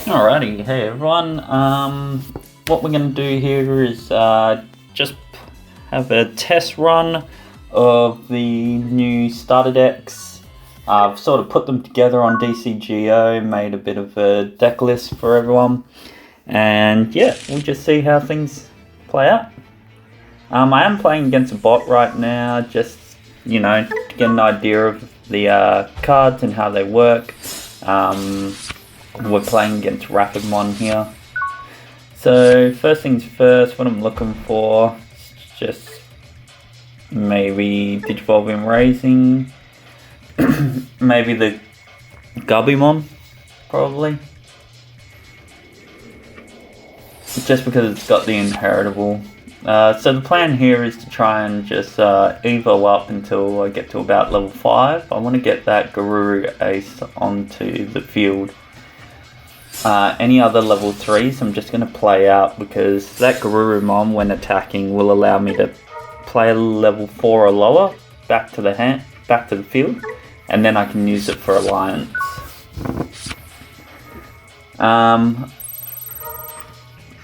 Alrighty, hey everyone. What we're going to do here is just have a test run of the new starter decks. I've sort of put them together on DCGO, made a bit of a deck list for everyone, and yeah, we'll just see how things play out. I am playing against a bot right now, just, you know, to get an idea of the cards and how they work. We're playing against Rapidmon here. So first things first, what I'm looking for is just maybe Digivolving Raising, maybe the Gubbymon, probably. Just because it's got the inheritable. So the plan here is to try and just evo up until I get to about level 5. I want to get that Garuru Ace onto the field. Any other level 3s I'm just going to play out, because that Garurumon when attacking will allow me to play a level 4 or lower back to the field, and then I can use it for Alliance.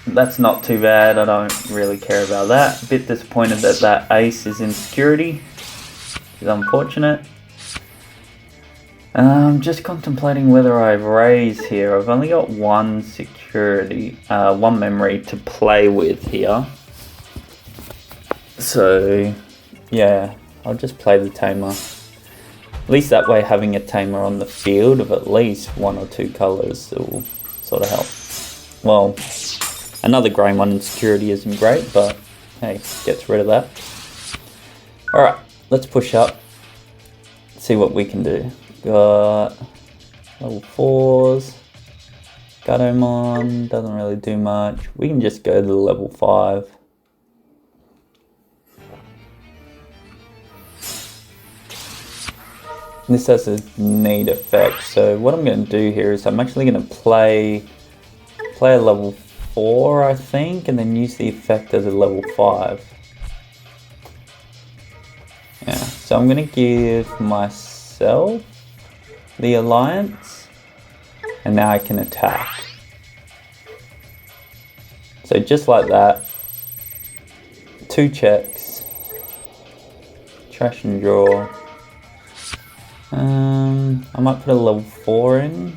That's not too bad, I don't really care about that. A bit disappointed that that Ace is in security, which is unfortunate. I'm just contemplating whether I raise here. I've only got one security, one memory to play with here. So, yeah, I'll just play the Tamer. At least that way, having a Tamer on the field of at least 1 or 2 colours will sort of help. Well, another grey one in security isn't great, but hey, gets rid of that. Alright, let's push up. See what we can do. Got level 4s. Gubbymon doesn't really do much. We can just go to the level 5. This has a neat effect. So what I'm going to do here is I'm actually going to play a level 4, I think, and then use the effect of the level 5. Yeah. So I'm going to give myself the Alliance, and now I can attack. So just like that, 2 checks, trash and draw. I might put a level 4 in.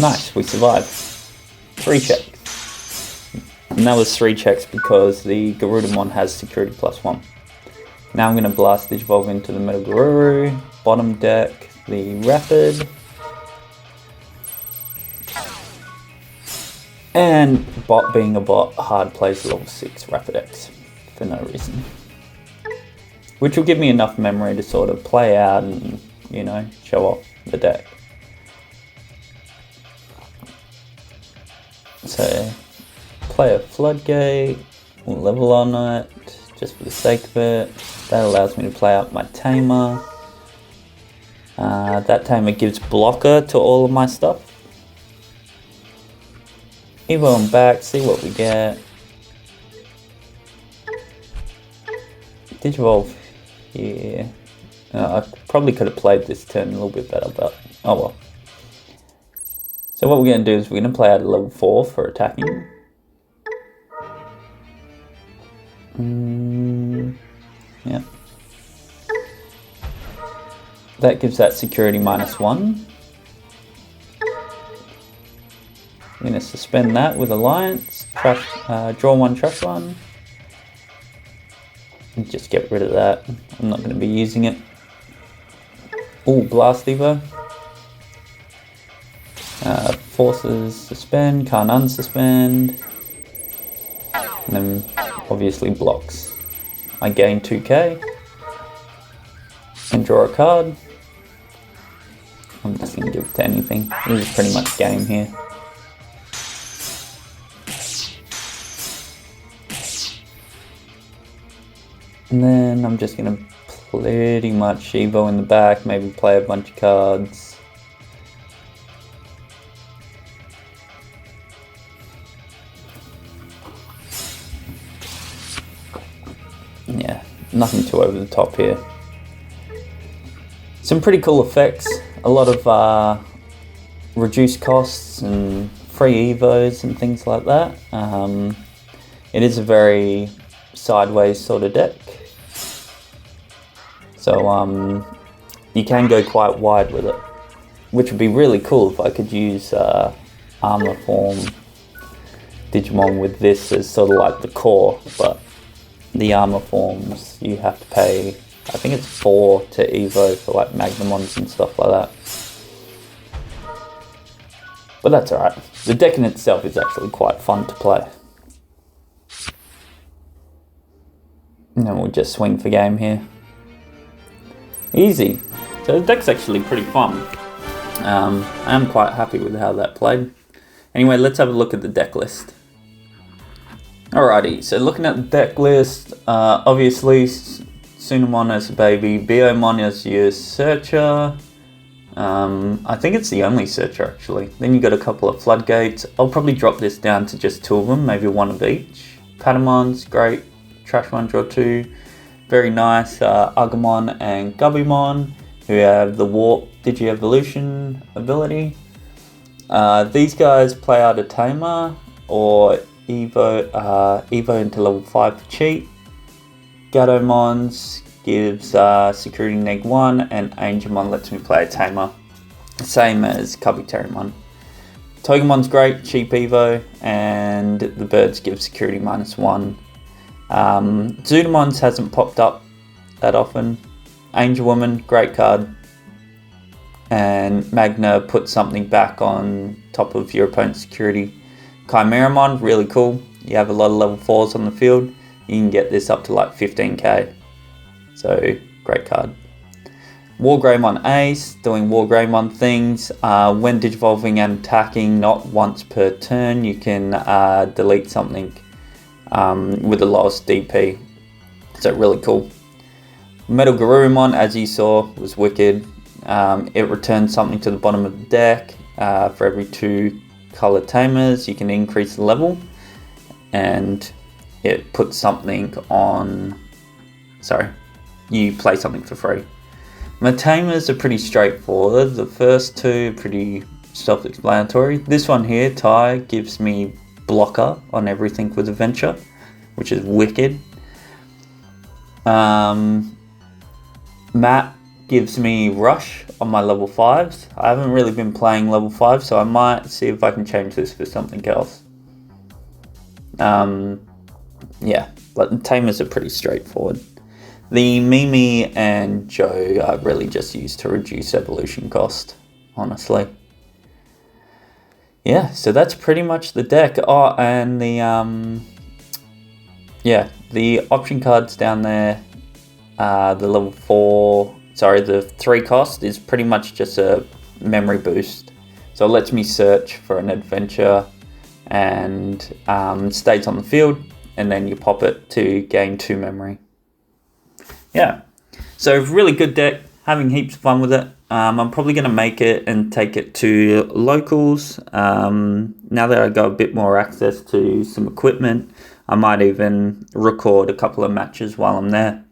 Nice, we survived. 3 checks. And that was 3 checks because the Garurumon has security +1. Now I'm going to blast Digivolve into the Metal Garuru, bottom deck the Rapid, and bot being a bot, hard plays level 6 Rapid X for no reason. Which will give me enough memory to sort of play out and, you know, show off the deck. So, play a Floodgate, level on it, just for the sake of it. That allows me to play out my Tamer. That Tamer gives blocker to all of my stuff. Evo them back, see what we get. Digivolve here. I probably could have played this turn a little bit better, but oh well. So what we're going to do is we're going to play out a level 4 for attacking. Yeah. That gives that security -1. I'm going to suspend that with Alliance. Draw 1, trash 1. And just get rid of that. I'm not going to be using it. Ooh, Blast Evo. Forces suspend, can't unsuspend. And then obviously blocks. I gain 2k and draw a card. I'm just going to give it to anything. This is pretty much game here. And then I'm just going to pretty much Evo in the back, maybe play a bunch of cards. Yeah, nothing too over the top here. Some pretty cool effects, a lot of reduced costs and free evos and things like that. It is a very sideways sort of deck, so you can go quite wide with it, which would be really cool if I could use armor form Digimon with this as sort of like the core, but the armor forms you have to pay, I think it's 4 to evo for like Magnamons and stuff like that. But that's alright. The deck in itself is actually quite fun to play. And then we'll just swing for game here. Easy. So the deck's actually pretty fun. I am quite happy with how that played. Anyway, let's have a look at the deck list. Alrighty, so looking at the deck list, obviously Sunamon as a baby, Biomon as your searcher. I think it's the only searcher actually. Then you got a couple of floodgates. I'll probably drop this down to just 2 of them, maybe 1 of each. Patamon's great, Trash 1, draw 2. Very nice, Agumon and Gubimon, who have the Warp Digi-Evolution ability. These guys play out a Tamer or Evo into level 5 for cheat. Gatomons gives security -1, and Angemon lets me play a Tamer, same as Kabuterimon. Togemon's great, cheap Evo, and the birds give security -1. Zudamon's hasn't popped up that often. Angel Woman, great card. And Magna puts something back on top of your opponent's security. Chimeramon, really cool. You have a lot of level 4s on the field. You can get this up to like 15k. So, great card. Wargreymon Ace, doing Wargreymon things. When digivolving and attacking, not once per turn, you can delete something with the lowest DP. So, really cool. Metal Garurumon, as you saw, was wicked. It returns something to the bottom of the deck. For every 2 color tamers, you can increase the level, and it puts something on. Sorry, you play something for free. My tamers are pretty straightforward. The first 2 are pretty self-explanatory. This one here, Ty, gives me blocker on everything with adventure, which is wicked. Matt gives me rush on my level 5s. I haven't really been playing level 5, so I might see if I can change this for something else. Yeah, but the tamers are pretty straightforward. The Mimi and Joe are really just used to reduce evolution cost, honestly. Yeah, so that's pretty much the deck. Oh, and the yeah, the option cards down there, the level 4, sorry, the 3 cost is pretty much just a memory boost. So it lets me search for an adventure and stays on the field, and then you pop it to gain 2 memory. Yeah, so really good deck, having heaps of fun with it. I'm probably going to make it and take it to locals. Now that I got a bit more access to some equipment, I might even record a couple of matches while I'm there.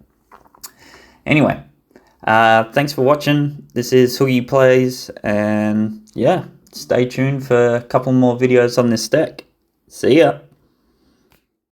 Anyway, thanks for watching. This is Hoogie Plays, and yeah, stay tuned for a couple more videos on this deck. See ya.